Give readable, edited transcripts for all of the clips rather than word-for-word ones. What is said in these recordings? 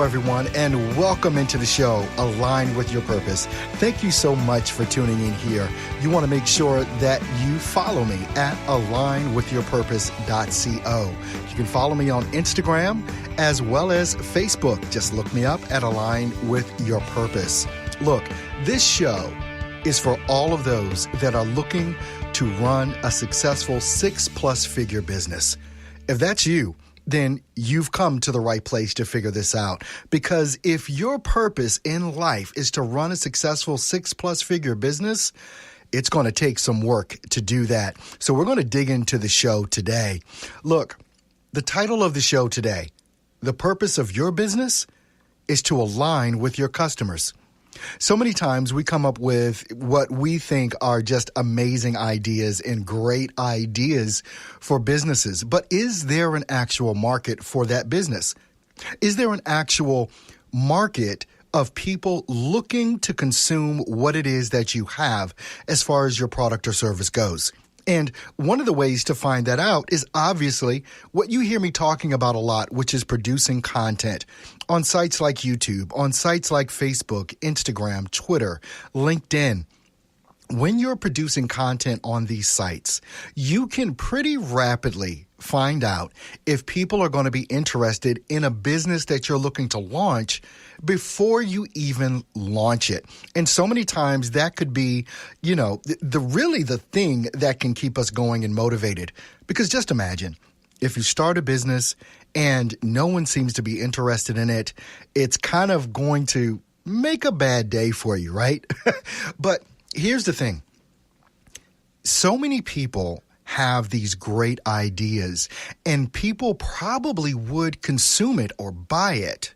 everyone, and welcome into the show, Align with Your Purpose. Thank you so much for tuning in here. You want to make sure that you follow me at alignwithyourpurpose.co. You can follow me on Instagram as well as Facebook. Just look me up at Align with Your Purpose. Look, this show is for all of those that are looking to run a successful 6+ figure business. If that's you, then you've come to the right place to figure this out. Because if your purpose in life is to run a successful 6+ figure business, it's going to take some work to do that. So we're going to dig into the show today. Look, the title of the show today, the purpose of your business is to align with your customers. So many times we come up with what we think are just amazing ideas and great ideas for businesses. But is there an actual market for that business? Is there an actual market of people looking to consume what it is that you have as far as your product or service goes? And one of the ways to find that out is obviously what you hear me talking about a lot, which is producing content on sites like YouTube, on sites like Facebook, Instagram, Twitter, LinkedIn. When you're producing content on these sites, you can pretty rapidly find out if people are going to be interested in a business that you're looking to launch before you even launch it. And so many times that could be, the thing that can keep us going and motivated. Because just imagine if you start a business and no one seems to be interested in it, it's kind of going to make a bad day for you, right? But here's the thing. So many people have these great ideas and people probably would consume it or buy it,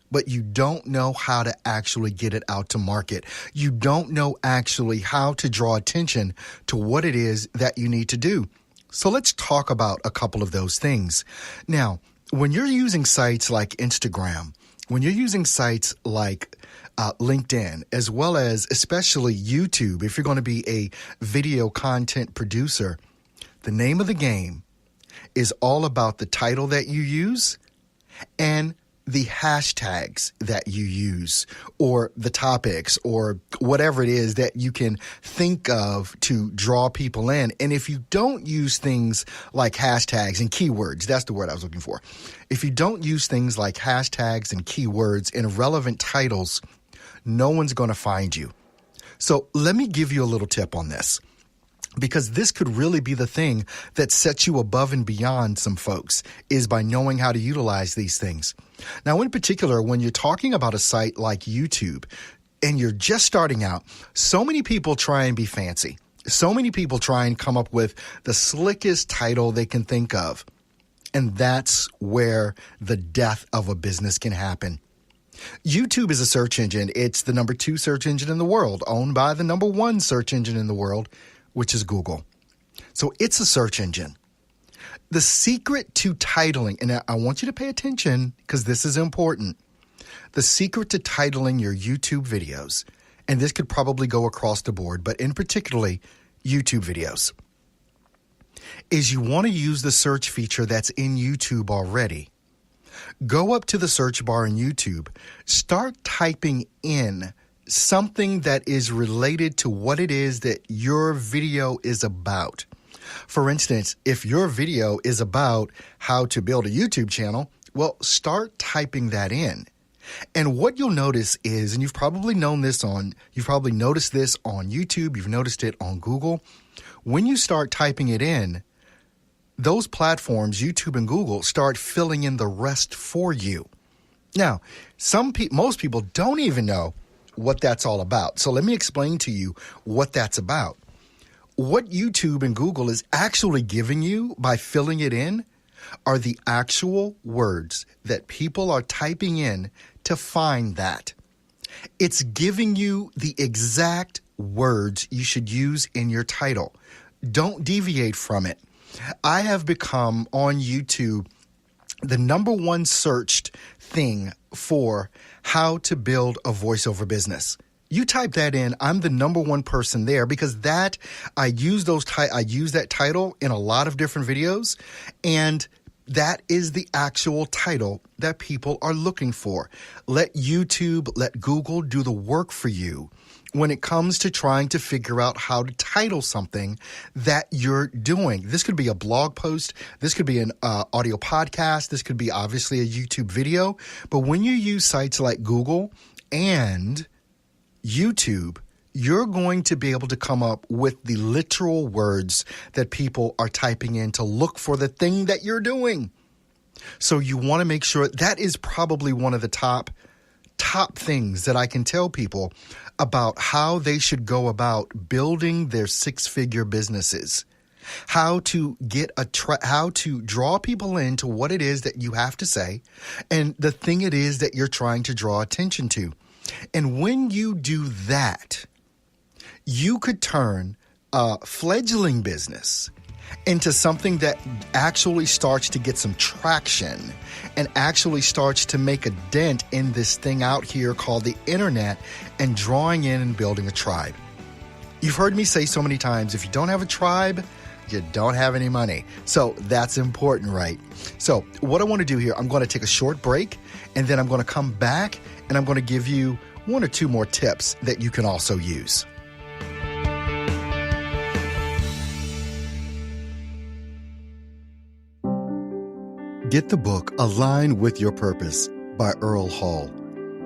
but you don't know how to actually get it out to market. You don't know actually how to draw attention to what it is that you need to do. So let's talk about a couple of those things. Now, when you're using sites like Instagram, when you're using sites like LinkedIn, as well as especially YouTube, if you're going to be a video content producer, the name of the game is all about the title that you use and the hashtags that you use, or the topics, or whatever it is that you can think of to draw people in. And if you don't use things like hashtags and keywords, that's the word I was looking for. If you don't use things like hashtags and keywords and relevant titles, no one's going to find you. So let me give you a little tip on this, because this could really be the thing that sets you above and beyond some folks, is by knowing how to utilize these things. Now, in particular, when you're talking about a site like YouTube and you're just starting out, so many people try and be fancy. So many people try and come up with the slickest title they can think of. And that's where the death of a business can happen. YouTube is a search engine. It's the number 2 search engine in the world, owned by the number 1 search engine in the world, which is Google. So it's a search engine. The secret to titling, and I want you to pay attention because this is important. The secret to titling your YouTube videos, and this could probably go across the board, but in particularly YouTube videos, is you want to use the search feature that's in YouTube already. Go up to the search bar in YouTube, start typing in something that is related to what it is that your video is about. For instance, if your video is about how to build a YouTube channel, well, start typing that in. And what you'll notice is, and you've probably noticed this on YouTube, you've noticed it on Google, when you start typing it in, those platforms, YouTube and Google, start filling in the rest for you. Now, most people don't even know what that's all about. So let me explain to you what that's about. What YouTube and Google is actually giving you by filling it in are the actual words that people are typing in to find that. It's giving you the exact words you should use in your title. Don't deviate from it. I have become on YouTube the number 1 searched thing for how to build a voiceover business. You type that in, I'm the number 1 person there, because I use that title in a lot of different videos, and That is the actual title that people are looking for. Let YouTube, let Google do the work for you when it comes to trying to figure out how to title something that you're doing. This could be a blog post. This could be an audio podcast. This could be obviously a YouTube video. But when you use sites like Google and YouTube, you're going to be able to come up with the literal words that people are typing in to look for the thing that you're doing. So you want to make sure that is probably one of the top things that I can tell people about how they should go about building their six-figure businesses. How to get how to draw people into what it is that you have to say and the thing it is that you're trying to draw attention to. And when you do that, you could turn a fledgling business into something that actually starts to get some traction and actually starts to make a dent in this thing out here called the internet and drawing in and building a tribe. You've heard me say so many times, if you don't have a tribe, you don't have any money. So that's important, right? So what I want to do here, I'm going to take a short break and then I'm going to come back and I'm going to give you one or two more tips that you can also use. Get the book Align with Your Purpose by Earl Hall.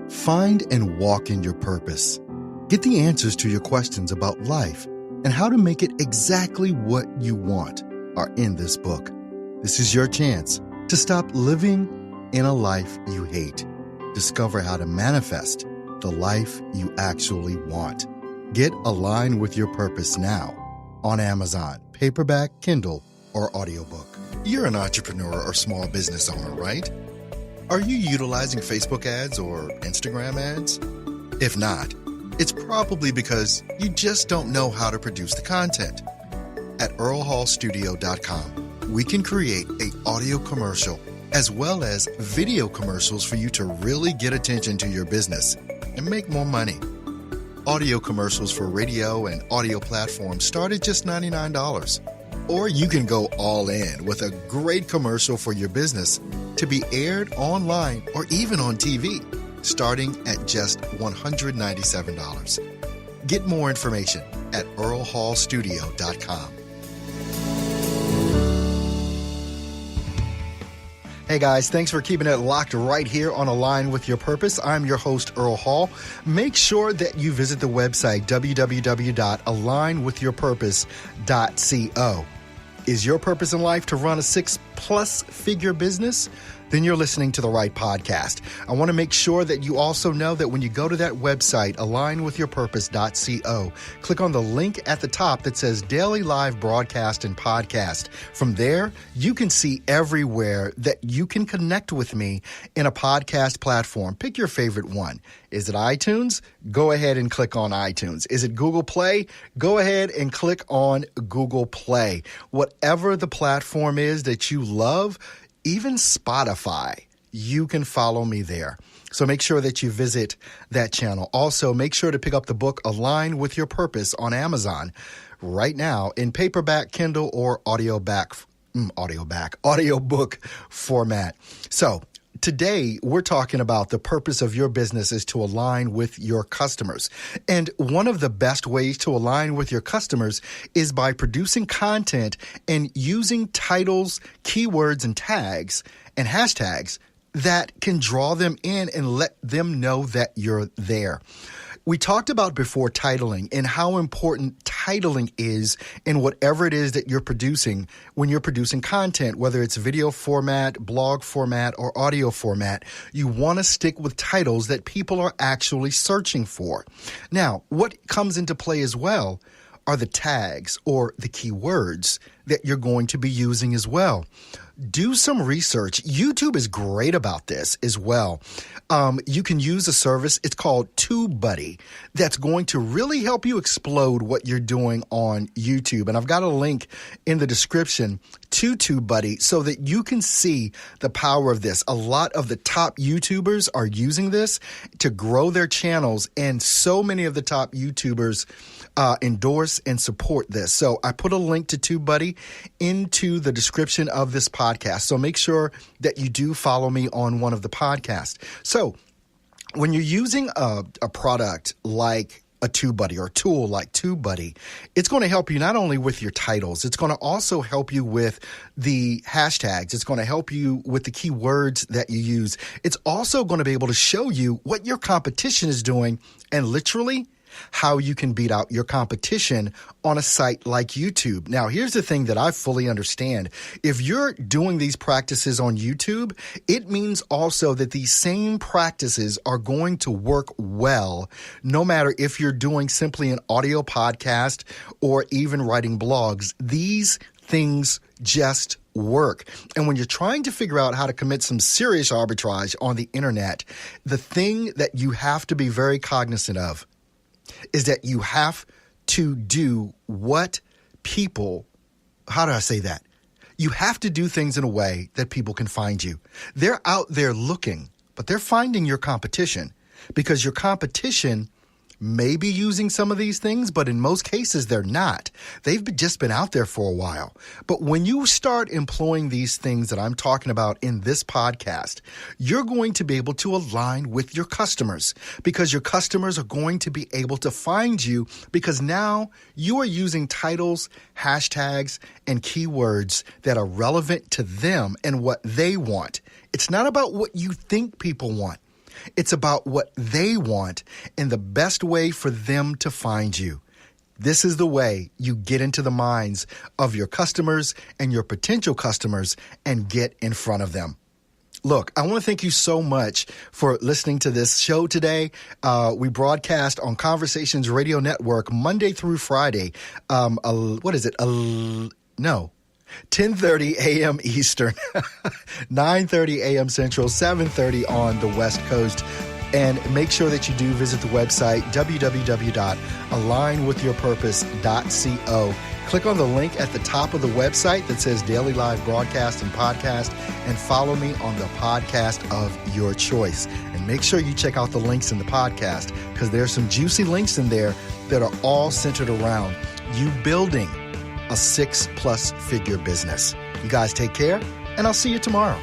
Find and walk in your purpose. Get the answers to your questions about life and how to make it exactly what you want are in this book. This is your chance to stop living in a life you hate. Discover how to manifest the life you actually want. Get Align with Your Purpose now on Amazon, paperback, Kindle, or audiobook. You're an entrepreneur or small business owner, right? Are you utilizing Facebook ads or Instagram ads? If not, it's probably because you just don't know how to produce the content. At earlhallstudio.com, we can create an audio commercial as well as video commercials for you to really get attention to your business and make more money. Audio commercials for radio and audio platforms start at just $99. Or you can go all in with a great commercial for your business to be aired online or even on TV, starting at just $197. Get more information at earlhallstudio.com. Hey guys, thanks for keeping it locked right here on Align with Your Purpose. I'm your host, Earl Hall. Make sure that you visit the website, www.alignwithyourpurpose.co. Is your purpose in life to run a 6+ figure business? Then you're listening to the right podcast. I want to make sure that you also know that when you go to that website, alignwithyourpurpose.co, click on the link at the top that says Daily Live Broadcast and Podcast. From there, you can see everywhere that you can connect with me in a podcast platform. Pick your favorite one. Is it iTunes? Go ahead and click on iTunes. Is it Google Play? Go ahead and click on Google Play. Whatever the platform is that you love, even Spotify, you can follow me there. So make sure that you visit that channel. Also, make sure to pick up the book Align with Your Purpose on Amazon right now in paperback, Kindle, or audiobook format. So today, we're talking about the purpose of your business is to align with your customers. And one of the best ways to align with your customers is by producing content and using titles, keywords, and tags and hashtags that can draw them in and let them know that you're there. We talked about before titling and how important titling is in whatever it is that you're producing when you're producing content, whether it's video format, blog format, or audio format. You want to stick with titles that people are actually searching for. Now, what comes into play as well are the tags or the keywords that you're going to be using as well. Do some research. YouTube is great about this as well. You can use a service, it's called TubeBuddy, that's going to really help you explode what you're doing on YouTube. And I've got a link in the description to TubeBuddy so that you can see the power of this. A lot of the top YouTubers are using this to grow their channels, and so many of the top YouTubers endorse and support this. So I put a link to TubeBuddy into the description of this podcast. So make sure that you do follow me on one of the podcasts. So when you're using a product like a TubeBuddy or a tool like TubeBuddy, it's going to help you not only with your titles, it's going to also help you with the hashtags. It's going to help you with the keywords that you use. It's also going to be able to show you what your competition is doing and literally how you can beat out your competition on a site like YouTube. Now, here's the thing that I fully understand. If you're doing these practices on YouTube, it means also that these same practices are going to work well, no matter if you're doing simply an audio podcast or even writing blogs. These things just work. And when you're trying to figure out how to commit some serious arbitrage on the internet, the thing that you have to be very cognizant of is that you have to do what people, how do I say that? You have to do things in a way that people can find you. They're out there looking, but they're finding your competition because your competition may be using some of these things, but in most cases, they're not. They've just been out there for a while. But when you start employing these things that I'm talking about in this podcast, you're going to be able to align with your customers because your customers are going to be able to find you because now you are using titles, hashtags, and keywords that are relevant to them and what they want. It's not about what you think people want. It's about what they want and the best way for them to find you. This is the way you get into the minds of your customers and your potential customers and get in front of them. Look, I want to thank you so much for listening to this show today. We broadcast on Conversations Radio Network Monday through Friday. 10:30 a.m. Eastern, 9:30 a.m. Central, 7:30 on the West Coast. And make sure that you do visit the website, www.alignwithyourpurpose.co. Click on the link at the top of the website that says Daily Live Broadcast and Podcast, and follow me on the podcast of your choice. And make sure you check out the links in the podcast because there's some juicy links in there that are all centered around you building a 6+ figure business. You guys take care, and I'll see you tomorrow.